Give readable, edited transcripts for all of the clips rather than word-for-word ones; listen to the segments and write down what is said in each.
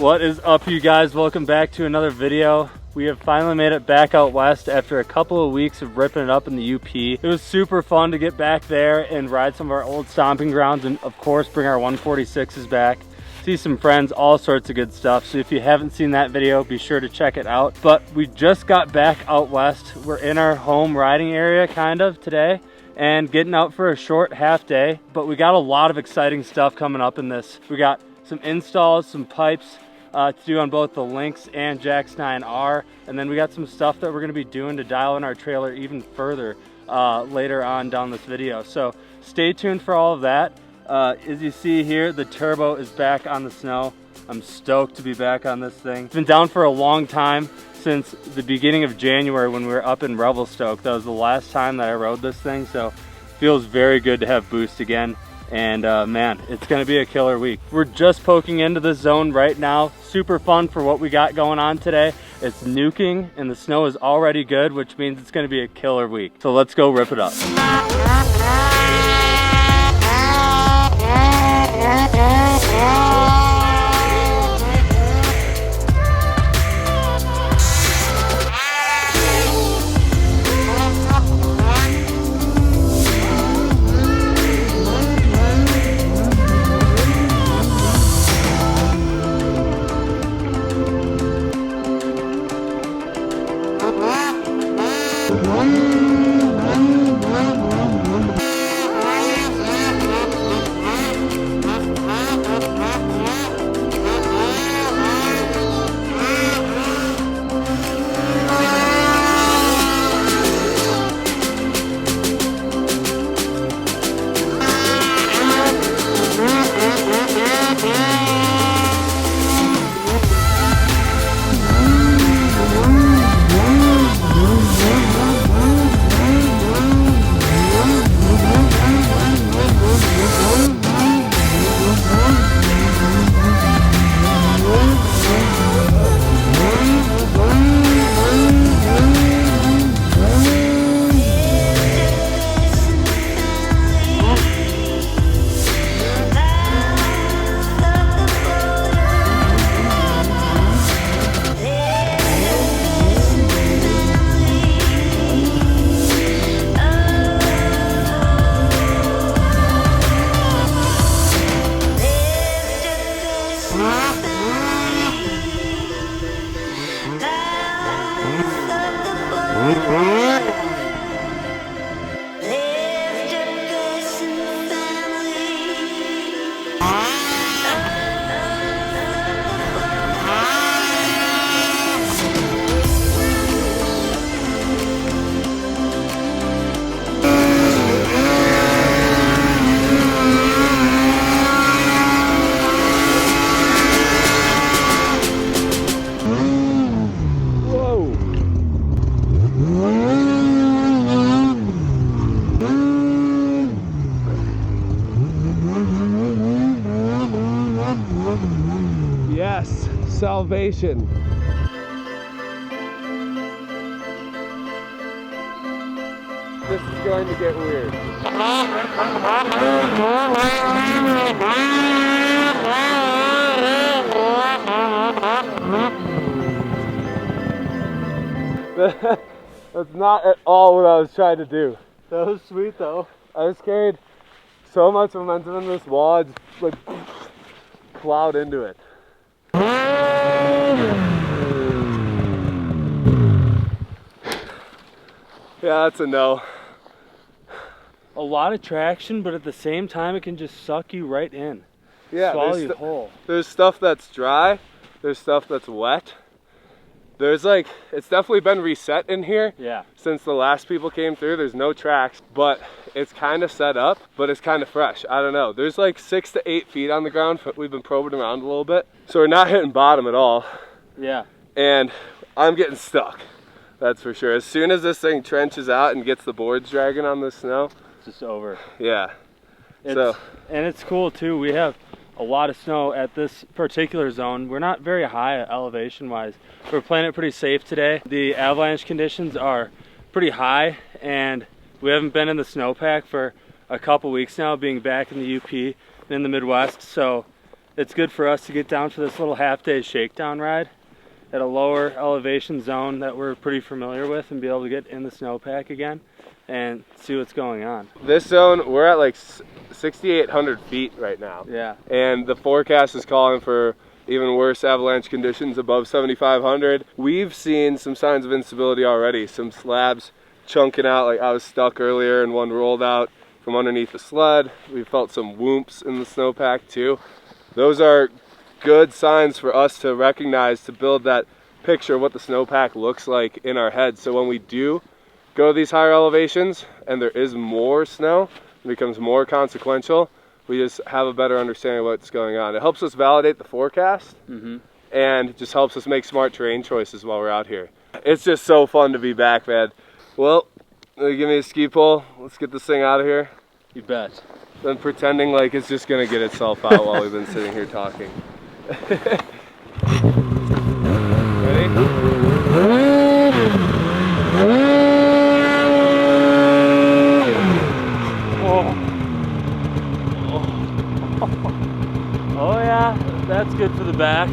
What is up, you guys? Welcome back to another video. We have finally made it back out west after a couple of weeks of ripping it up in the UP. It was super fun to get back there and ride some of our old stomping grounds and of course bring our 146s back. See some friends, all sorts of good stuff. So if you haven't seen that video, be sure to check it out. But we just got back out west. We're in our home riding area kind of today and getting out for a short half day. But we got a lot of exciting stuff coming up in this. We got some installs, some pipes, to do on both the Lynx and Jax 9R, and then we got some stuff that we're going to be doing to dial in our trailer even further later on down this video. So stay tuned for all of that. As you see here, the turbo is back on the snow. I'm stoked to be back on this thing. It's been down for a long time, since the beginning of January when we were up in Revelstoke. That was the last time that I rode this thing, so feels very good to have boost again. And man, it's gonna be a killer week. We're just poking into the zone right now. Super fun for what we got going on today. It's nuking and the snow is already good, which means it's gonna be a killer week. So let's go rip it up. Yes, salvation. This is going to get weird. That's not at all what I was trying to do. That was sweet though. I just carried so much momentum in this wall, I just like plowed into it. Yeah, that's a no. A lot of traction, but at the same time it can just suck you right in. Yeah, swallow you whole. There's stuff that's dry, there's stuff that's wet. There's like, it's definitely been reset in here. Yeah. Since the last people came through. There's no tracks, but it's kind of set up, but it's kind of fresh. I don't know. There's like 6 to 8 feet on the ground. We've been probing around a little bit. So we're not hitting bottom at all. Yeah. And I'm getting stuck. That's for sure. As soon as this thing trenches out and gets the boards dragging on the snow, it's just over. Yeah. And it's cool too. We have a lot of snow at this particular zone. We're not very high elevation wise. We're playing it pretty safe today. The avalanche conditions are pretty high and we haven't been in the snowpack for a couple weeks now, being back in the UP in the Midwest. So it's good for us to get down to this little half-day shakedown ride at a lower elevation zone that we're pretty familiar with and be able to get in the snowpack again and see what's going on. This zone, we're at like 6,800 feet right now. Yeah. And the forecast is calling for even worse avalanche conditions above 7,500. We've seen some signs of instability already. Some slabs chunking out, like I was stuck earlier and one rolled out from underneath the sled. We felt some whoops in the snowpack too. Those are good signs for us to recognize, to build that picture of what the snowpack looks like in our heads. So when we do go to these higher elevations and there is more snow, it becomes more consequential, we just have a better understanding of what's going on. It helps us validate the forecast, and it just helps us make smart terrain choices while we're out here. It's just so fun to be back, man. Well, give me a ski pole. Let's get this thing out of here. You bet. Been pretending like it's just gonna get itself out while we've been sitting here talking. Ready? Oh yeah, that's good for the back.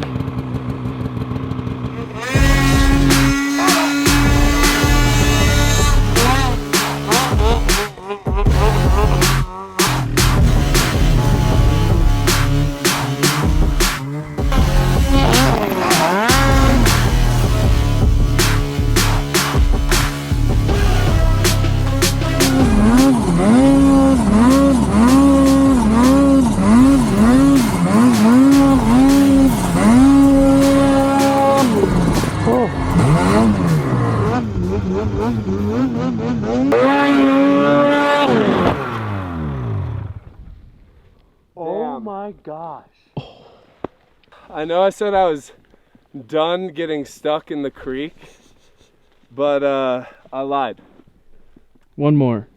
Oh my gosh. I know I said I was done getting stuck in the creek, but I lied. One more.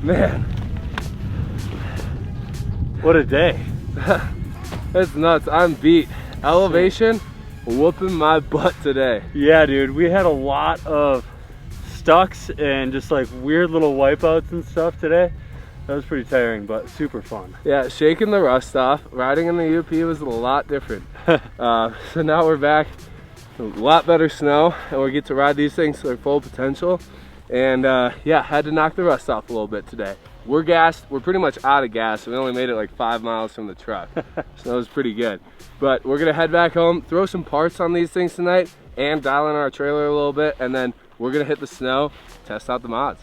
Man, What a day. that's nuts. I'm beat. Elevation whooping my butt today. Yeah, dude, we had a lot of stucks and just like weird little wipeouts and stuff today. That was pretty tiring, but super fun. Yeah, shaking the rust off. Riding in the UP was a lot different. So now we're back, a lot better snow, and we get to ride these things to their full potential. And yeah, had to knock the rust off a little bit today. We're gassed. We're pretty much out of gas. We only made it like 5 miles from the truck. So that was pretty good. But we're gonna head back home, throw some parts on these things tonight, and dial in our trailer a little bit, and then we're gonna hit the snow, test out the mods.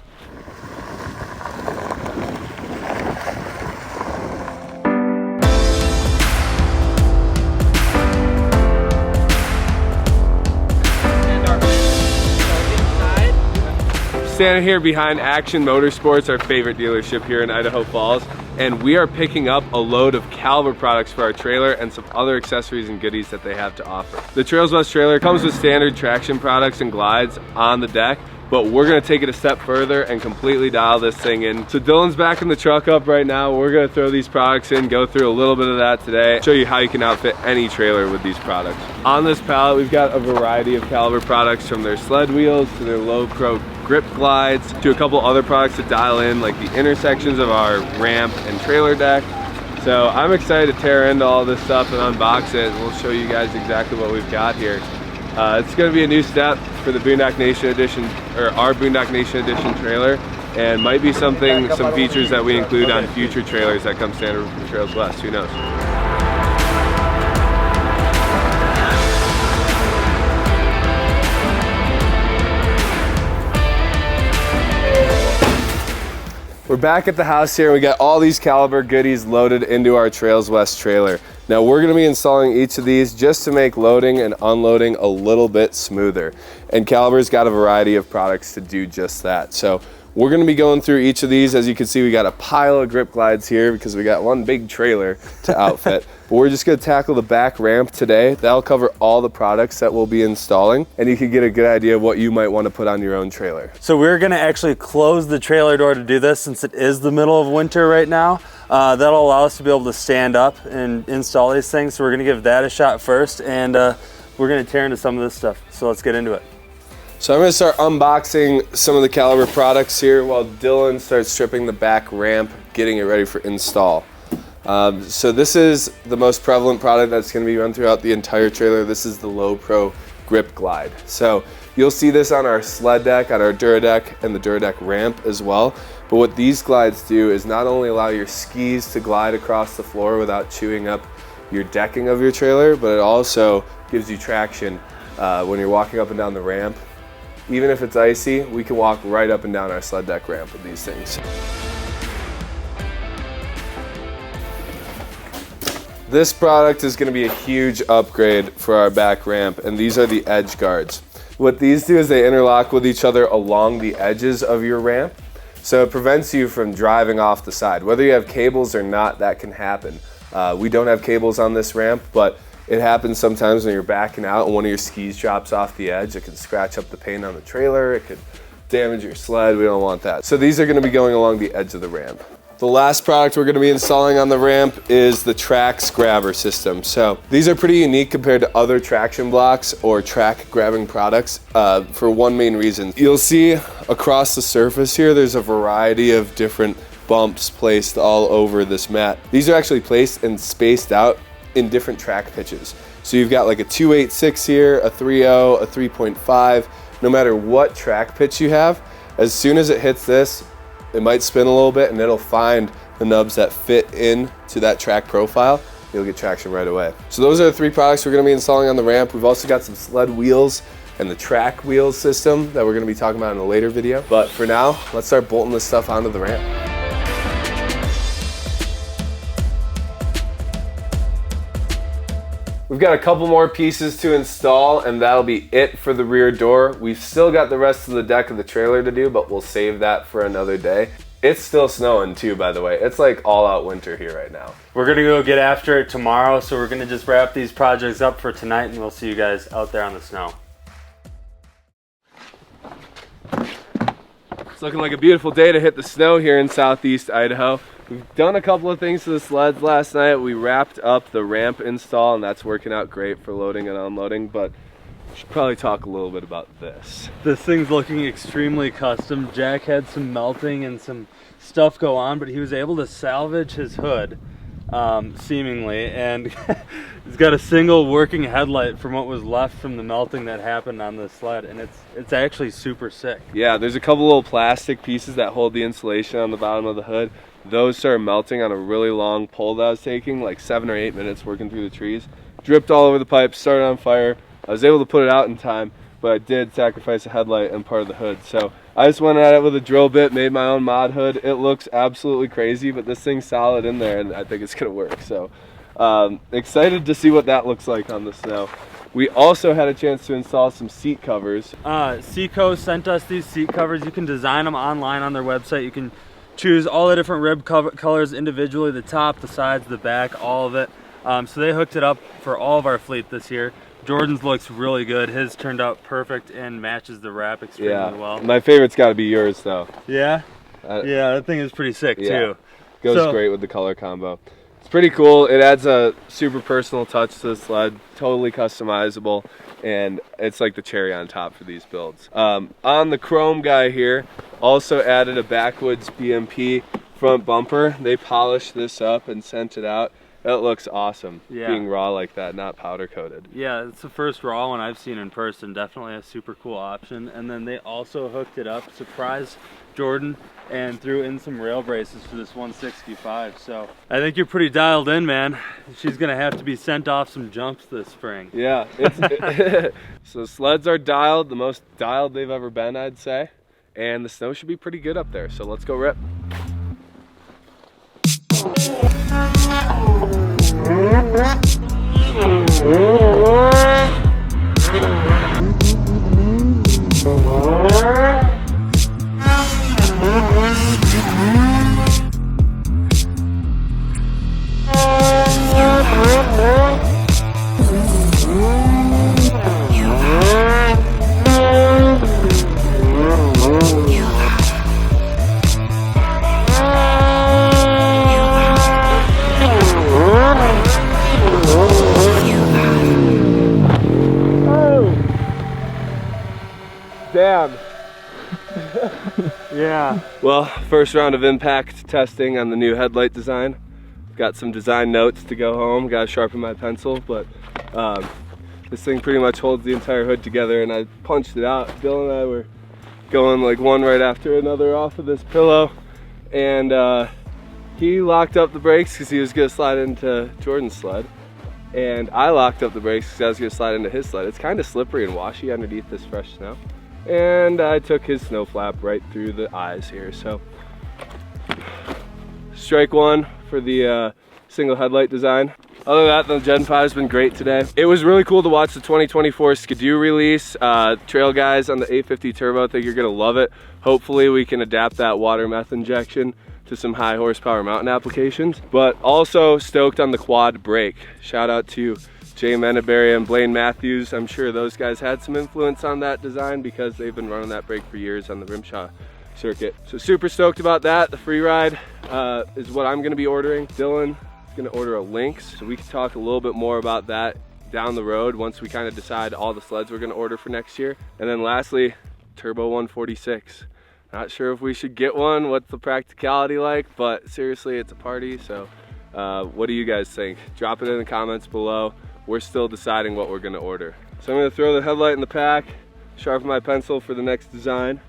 Standing here behind Action Motorsports, our favorite dealership here in Idaho Falls, and we are picking up a load of Caliber products for our trailer and some other accessories and goodies that they have to offer. The Trails West trailer comes with standard traction products and glides on the deck, but we're gonna take it a step further and completely dial this thing in. So Dylan's backing the truck up right now. We're gonna throw these products in, go through a little bit of that today, show you how you can outfit any trailer with these products. On this pallet, we've got a variety of Caliber products, from their sled wheels to their low pro grip glides to a couple other products to dial in, like the intersections of our ramp and trailer deck. So I'm excited to tear into all this stuff and unbox it, and we'll show you guys exactly what we've got here. It's going to be a new step for the Boondock Nation Edition, or our Boondock Nation Edition trailer, and might be some features that we include on future trailers that come standard from Trails West. Who knows? We're back at the house here, and we got all these Caliber goodies loaded into our Trails West trailer. Now we're going to be installing each of these just to make loading and unloading a little bit smoother. And Caliber's got a variety of products to do just that. So we're going to be going through each of these. As you can see, we got a pile of grip glides here because we got one big trailer to outfit. But we're just going to tackle the back ramp today. That'll cover all the products that we'll be installing, and you can get a good idea of what you might want to put on your own trailer. So we're going to actually close the trailer door to do this since it is the middle of winter right now. That'll allow us to be able to stand up and install these things. So we're going to give that a shot first, and we're going to tear into some of this stuff. So let's get into it. So I'm going to start unboxing some of the Caliber products here while Dylan starts stripping the back ramp, getting it ready for install. So this is the most prevalent product that's going to be run throughout the entire trailer. This is the Low Pro Grip Glide. So you'll see this on our sled deck, on our Duradeck, and the Duradeck ramp as well. But what these glides do is not only allow your skis to glide across the floor without chewing up your decking of your trailer, but it also gives you traction when you're walking up and down the ramp. Even if it's icy, we can walk right up and down our sled deck ramp with these things. This product is going to be a huge upgrade for our back ramp, and these are the edge guards. What these do is they interlock with each other along the edges of your ramp, so it prevents you from driving off the side. Whether you have cables or not, that can happen. We don't have cables on this ramp, but it happens sometimes when you're backing out and one of your skis drops off the edge. It can scratch up the paint on the trailer, it could damage your sled. We don't want that. So these are going to be going along the edge of the ramp. The last product we're going to be installing on the ramp is the Trax grabber system. So these are pretty unique compared to other traction blocks or track grabbing products for one main reason. You'll see across the surface here, there's a variety of different bumps placed all over this mat. These are actually placed and spaced out in different track pitches. So you've got like a 2.86 here, a 3.0, a 3.5. No matter what track pitch you have, as soon as it hits this, it might spin a little bit and it'll find the nubs that fit into that track profile. You'll get traction right away. So those are the three products we're going to be installing on the ramp. We've also got some sled wheels and the track wheels system that we're going to be talking about in a later video. But for now, let's start bolting this stuff onto the ramp. We've got a couple more pieces to install, and that'll be it for the rear door. We've still got the rest of the deck of the trailer to do, but we'll save that for another day. It's still snowing too, by the way. It's like all out winter here right now. We're gonna go get after it tomorrow, so we're gonna just wrap these projects up for tonight, and we'll see you guys out there on the snow. It's looking like a beautiful day to hit the snow here in southeast Idaho. We've done a couple of things to the sleds last night. We wrapped up the ramp install, and that's working out great for loading and unloading, but we should probably talk a little bit about this. This thing's looking extremely custom. Jack had some melting and some stuff go on, but he was able to salvage his hood, seemingly, and he's got a single working headlight from what was left from the melting that happened on this sled, and it's actually super sick. Yeah, there's a couple little plastic pieces that hold the insulation on the bottom of the hood. Those started melting on a really long pull that I was taking, like 7 or 8 minutes working through the trees. Dripped all over the pipe, started on fire. I was able to put it out in time, but I did sacrifice a headlight and part of the hood. So I just went at it with a drill bit, made my own mod hood. It looks absolutely crazy, but this thing's solid in there, and I think it's gonna work. So excited to see what that looks like on the snow. We also had a chance to install some seat covers. Seco sent us these seat covers. You can design them online on their website. You can choose all the different rib colors individually, the top, the sides, the back, all of it. So they hooked it up for all of our fleet this year. Jordan's looks really good. His turned out perfect and matches the wrap extremely well. My favorite's got to be yours though. Yeah? Yeah, that thing is pretty sick too. Goes great with the color combo. It's pretty cool. It adds a super personal touch to the sled, totally customizable, and it's like the cherry on top for these builds. On the chrome guy here, also added a backwoods BMP front bumper. They polished this up and sent it out. That looks awesome, being raw like that, not powder coated. Yeah, it's the first raw one I've seen in person. Definitely a super cool option. And then they also hooked it up, surprised Jordan, and threw in some rail braces for this 165. So I think you're pretty dialed in, man. She's gonna have to be sent off some jumps this spring. Yeah, so sleds are dialed, the most dialed they've ever been, I'd say. And the snow should be pretty good up there, so let's go rip. Damn. Yeah. Well, first round of impact testing on the new headlight design. Got some design notes to go home. Got to sharpen my pencil, but this thing pretty much holds the entire hood together, and I punched it out. Dylan and I were going like one right after another off of this pillow, and he locked up the brakes because he was going to slide into Jordan's sled, and I locked up the brakes because I was going to slide into his sled. It's kind of slippery and washy underneath this fresh snow, and I took his snow flap right through the eyes here. So strike one for the single headlight design. Other than that, the Gen 5 has been great today. It was really cool to watch the 2024 Skidoo release. Trail guys on the 850 turbo, I think you're gonna love it. Hopefully we can adapt that water meth injection to some high horsepower mountain applications, but also stoked on the quad brake. Shout out to Jay Menaberry and Blaine Matthews. I'm sure those guys had some influence on that design because they've been running that brake for years on the Rimshaw circuit. So super stoked about that. The free ride is what I'm gonna be ordering. Dylan is gonna order a Lynx, so we can talk a little bit more about that down the road once we kind of decide all the sleds we're gonna order for next year. And then lastly, Turbo 146. Not sure if we should get one, what's the practicality like, but seriously, it's a party, so what do you guys think? Drop it in the comments below. We're still deciding what we're gonna order. So I'm gonna throw the headlight in the pack, sharpen my pencil for the next design,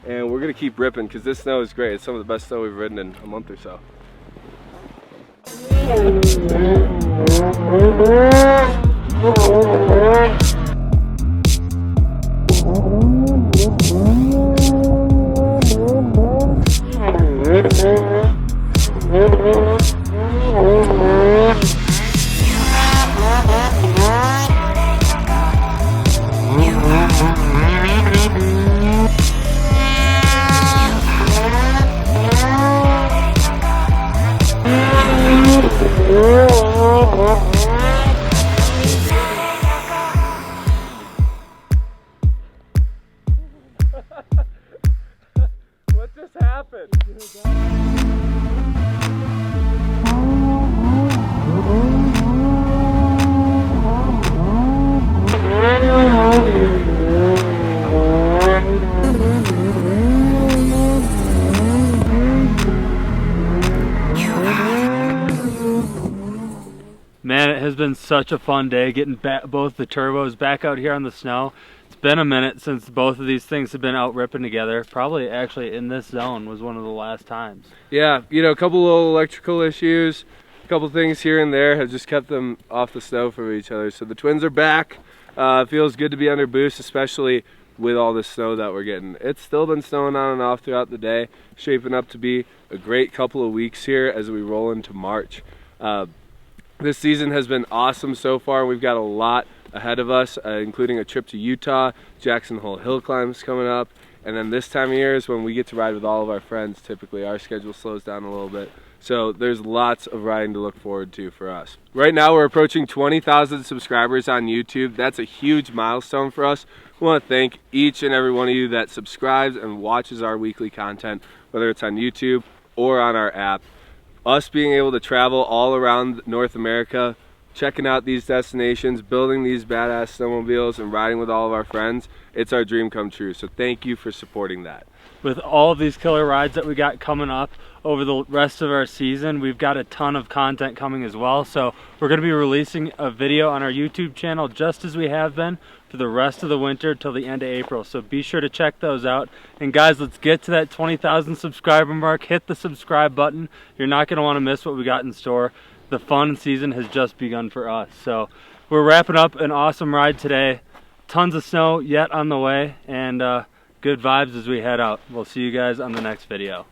and we're gonna keep ripping because this snow is great. It's some of the best snow we've ridden in a month or so. What just happened? Man, it has been such a fun day getting both the turbos back out here on the snow. It's been a minute since both of these things have been out ripping together. Probably actually in this zone was one of the last times. Yeah, you know, a couple little electrical issues, a couple things here and there have just kept them off the snow from each other. So the twins are back. Feels good to be under boost, especially with all this snow that we're getting. It's still been snowing on and off throughout the day, shaping up to be a great couple of weeks here as we roll into March. This season has been awesome so far. We've got a lot ahead of us, including a trip to Utah, Jackson Hole Hill Climbs coming up, and then this time of year is when we get to ride with all of our friends. Typically our schedule slows down a little bit, so there's lots of riding to look forward to for us. Right now we're approaching 20,000 subscribers on YouTube. That's a huge milestone for us. We want to thank each and every one of you that subscribes and watches our weekly content, whether it's on YouTube or on our app. Us being able to travel all around North America, checking out these destinations, building these badass snowmobiles, and riding with all of our friends, it's our dream come true. So thank you for supporting that. With all of these killer rides that we got coming up over the rest of our season, we've got a ton of content coming as well. So we're going to be releasing a video on our YouTube channel just as we have been for the rest of the winter till the end of April. So be sure to check those out. And guys, let's get to that 20,000 subscriber mark. Hit the subscribe button. You're not going to want to miss what we got in store. The fun season has just begun for us. So we're wrapping up an awesome ride today. Tons of snow yet on the way, and good vibes as we head out. We'll see you guys on the next video.